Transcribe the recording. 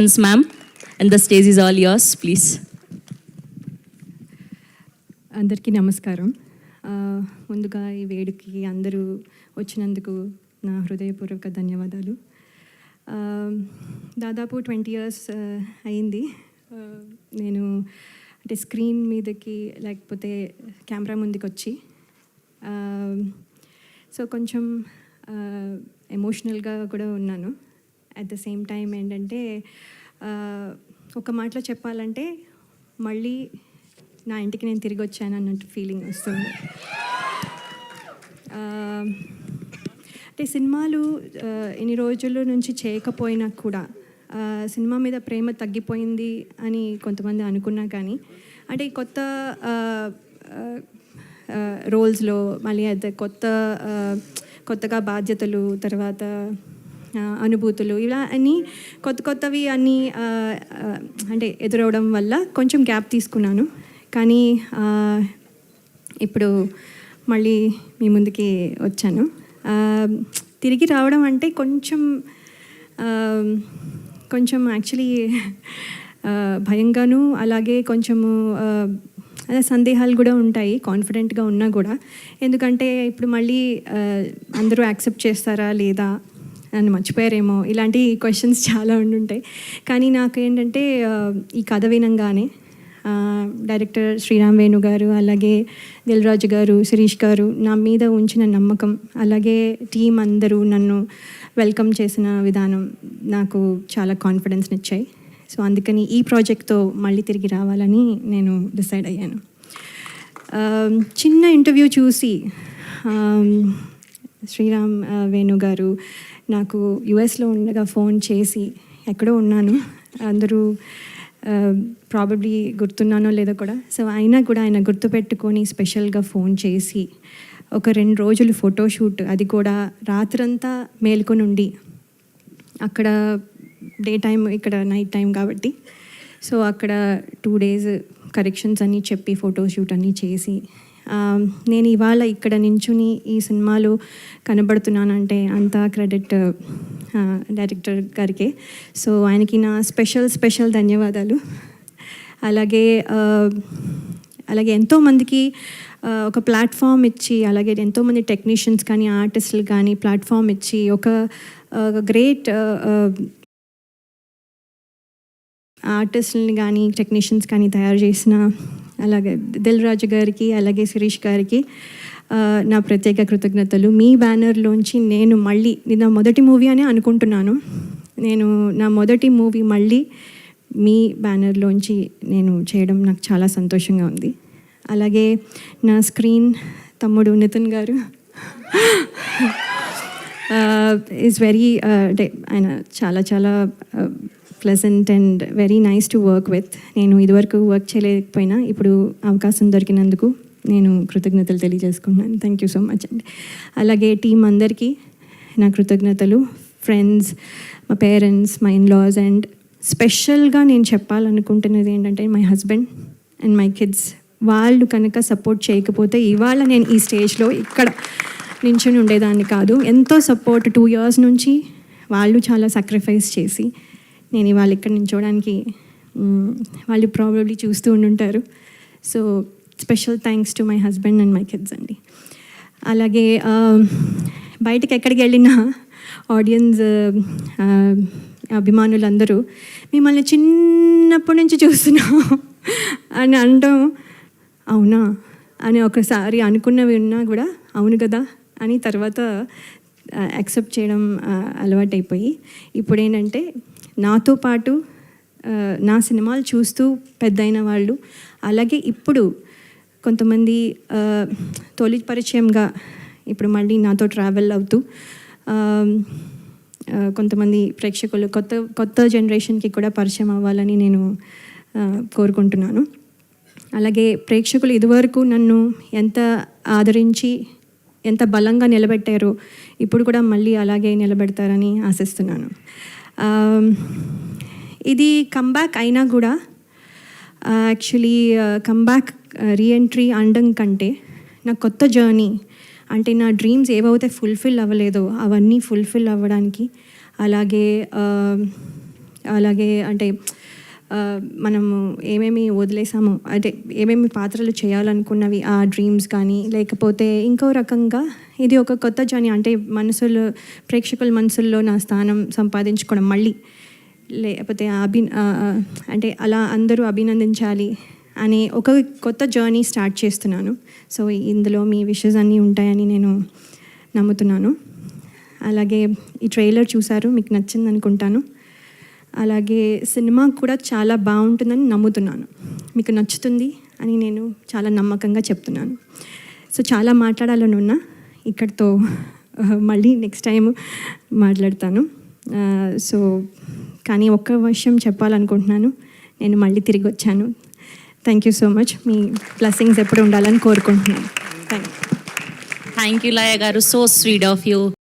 Ma'am, and the stage is all yours, please. అందరికీ నమస్కారం. ముందుగా ఈ వేడుకి అందరూ వచ్చినందుకు నా హృదయపూర్వక ధన్యవాదాలు. దాదాపు 20 years అయింది నేను అంటే స్క్రీన్ మీదకి లేకపోతే కెమెరా ముందుకు వచ్చి. సో కొంచెం ఎమోషనల్గా కూడా ఉన్నాను. అట్ ద సేమ్ టైం ఏంటంటే ఒక మాటలో చెప్పాలంటే మళ్ళీ నా ఇంటికి నేను తిరిగి వచ్చాను అన్నట్టు ఫీలింగ్ వస్తుంది. అంటే సినిమాలు ఎన్ని రోజుల నుంచి చేయకపోయినా కూడా సినిమా మీద ప్రేమ తగ్గిపోయింది అని కొంతమంది అనుకున్నా కానీ అంటే కొత్త రోల్స్లో మళ్ళీ అదే కొత్తగా బాధ్యతలు తర్వాత అనుభూతులు ఇలా అన్నీ కొత్తవి అన్నీ అంటే ఎదురవడం వల్ల కొంచెం గ్యాప్ తీసుకున్నాను. కానీ ఇప్పుడు మళ్ళీ మీ ముందుకి వచ్చాను. తిరిగి రావడం అంటే కొంచెం యాక్చువల్లీ భయంగాను అలాగే కొంచెము అదే సందేహాలు కూడా ఉంటాయి కాన్ఫిడెంట్గా ఉన్నా కూడా. ఎందుకంటే ఇప్పుడు మళ్ళీ అందరూ యాక్సెప్ట్ చేస్తారా లేదా నన్ను మర్చిపోయారేమో ఇలాంటి క్వశ్చన్స్ చాలా ఉండుంటాయి. కానీ నాకేంటంటే ఈ కథ వినంగానే డైరెక్టర్ శ్రీరామ్ వేణు గారు అలాగే దిల్ రాజు గారు శిరీష్ గారు నా మీద ఉంచిన నమ్మకం అలాగే టీం అందరూ నన్ను వెల్కమ్ చేసిన విధానం నాకు చాలా కాన్ఫిడెన్స్ని ఇచ్చాయి. సో అందుకని ఈ ప్రాజెక్ట్తో మళ్ళీ తిరిగి రావాలని నేను డిసైడ్ అయ్యాను. చిన్న ఇంటర్వ్యూ చూసి శ్రీరామ్ వేణు గారు నాకు యుఎస్లో ఉండగా ఫోన్ చేసి ఎక్కడో ఉన్నాను అందరూ ప్రాబబ్లీ గుర్తున్నానో లేదో కూడా. సో అయినా కూడా ఆయన గుర్తుపెట్టుకొని స్పెషల్గా ఫోన్ చేసి ఒక 2 రోజులు ఫోటోషూట్ అది కూడా రాత్రంతా మేల్కొని ఉండి అక్కడ డే టైం ఇక్కడ నైట్ టైం కాబట్టి సో అక్కడ 2 days కరెక్షన్స్ అన్నీ చెప్పి ఫోటోషూట్ అన్నీ చేసి నేను ఇవాళ ఇక్కడ నించుని ఈ సినిమాలో కనబడుతున్నానంటే అంతా క్రెడిట్ డైరెక్టర్ గారికే. సో ఆయనకి నా స్పెషల్ ధన్యవాదాలు. అలాగే ఎంతోమందికి ఒక ప్లాట్ఫామ్ ఇచ్చి అలాగే ఎంతోమంది టెక్నీషియన్స్ కానీ ఆర్టిస్టులు కానీ ప్లాట్ఫామ్ ఇచ్చి ఒక గ్రేట్ ఆర్టిస్టులని కానీ టెక్నీషియన్స్ కానీ తయారు చేసిన అలాగే దిల్ రాజు గారికి అలాగే శిరీష్ గారికి నా ప్రత్యేక కృతజ్ఞతలు. మీ బ్యానర్లోంచి నేను మళ్ళీ నా మొదటి మూవీ అని అనుకుంటున్నాను. నా మొదటి మూవీ మళ్ళీ మీ బ్యానర్లోంచి నేను చేయడం నాకు చాలా సంతోషంగా ఉంది. అలాగే నా స్క్రీన్ తమ్ముడు నితిన్ గారు ఈజ్ వెరీ అంటే ఆయన చాలా pleasant and very nice to work with. నేను ఇదివరకు వర్క్ చేయలేకపోయినా ఇప్పుడు అవకాశం దొరికినందుకు నేను కృతజ్ఞతలు తెలియజేసుకుంటున్నాను. థ్యాంక్ యూ సో మచ్ అండి. అలాగే టీం అందరికీ నా కృతజ్ఞతలు, ఫ్రెండ్స్, మా పేరెంట్స్, మై ఇన్లాస్ అండ్ స్పెషల్గా నేను చెప్పాలనుకుంటున్నది ఏంటంటే my husband and my kids. వాళ్ళు కనుక సపోర్ట్ చేయకపోతే ఇవాళ నేను ఈ స్టేజ్లో ఇక్కడ నించుని ఉండేదాన్ని కాదు. ఎంతో సపోర్ట్ 2 years నుంచి వాళ్ళు చాలా సాక్రిఫైస్ చేసి నేను ఇవాళ ఇక్కడ నించోడానికి వాళ్ళు ప్రాబబ్లీ చూస్తూ ఉండుంటారు. So special thanks to my husband and my kids అండి. అలాగే బయటకు ఎక్కడికి వెళ్ళినా ఆడియన్స్ అభిమానులందరూ మిమ్మల్ని చిన్నప్పటి నుంచి చూస్తున్నాం అని అనడం అవునా అని ఒకసారి అనుకున్నవి ఉన్నా కూడా అవును కదా అని తర్వాత యాక్సెప్ట్ చేయడం అలవాటైపోయి ఇప్పుడు ఏంటంటే నాతో పాటు నా సినిమాలు చూస్తూ పెద్దయిన వాళ్ళు అలాగే ఇప్పుడు కొంతమంది తొలి పరిచయంగా ఇప్పుడు మళ్ళీ నాతో ట్రావెల్ అవుతూ కొంతమంది ప్రేక్షకులు కొత్త జనరేషన్కి కూడా పరిచయం అవ్వాలని నేను కోరుకుంటున్నాను. అలాగే ప్రేక్షకులు ఇదివరకు నన్ను ఎంత ఆదరించి ఎంత బలంగా నిలబెట్టారో ఇప్పుడు కూడా మళ్ళీ అలాగే నిలబెడతారని ఆశిస్తున్నాను. ఇది కమ్బ్యాక్ అయినా కూడా యాక్చువల్లీ కమ్బ్యాక్ రీఎంట్రీ అనడం కంటే నా కొత్త జర్నీ అంటే నా డ్రీమ్స్ ఏవైతే ఫుల్ఫిల్ అవ్వలేదో అవన్నీ ఫుల్ఫిల్ అవ్వడానికి అలాగే అలాగే అంటే మనము ఏమేమి వదిలేసామో అంటే ఏమేమి పాత్రలు చేయాలనుకున్నవి ఆ డ్రీమ్స్ కానీ లేకపోతే ఇంకో రకంగా ఇది ఒక కొత్త జర్నీ అంటే ప్రేక్షకుల మనసుల్లో నా స్థానం సంపాదించుకోవడం మళ్ళీ లేకపోతే అంటే అలా అందరూ అభినందించాలి అనే ఒక కొత్త జర్నీ స్టార్ట్ చేస్తున్నాను. సో ఇందులో మీ విషెస్ అన్నీ ఉంటాయని నేను నమ్ముతున్నాను. అలాగే ఈ ట్రైలర్ చూసారు, మీకు నచ్చింది అనుకుంటాను. అలాగే సినిమా కూడా చాలా బాగుంటుందని నమ్ముతున్నాను, మీకు నచ్చుతుంది అని నేను చాలా నమ్మకంగా చెప్తున్నాను. సో చాలా మాట్లాడాలని ఉన్నా, ఇక్కడితో మళ్ళీ నెక్స్ట్ టైం మాట్లాడతాను. సో కానీ ఒక్క విషయం చెప్పాలనుకుంటున్నాను, నేను మళ్ళీ తిరిగి వచ్చాను. Thank you so much. Me blessings ఎప్పుడు ఉండాలని కోరుకుంటున్నాను. Thank you. Thank you, Laya garu. So sweet of you.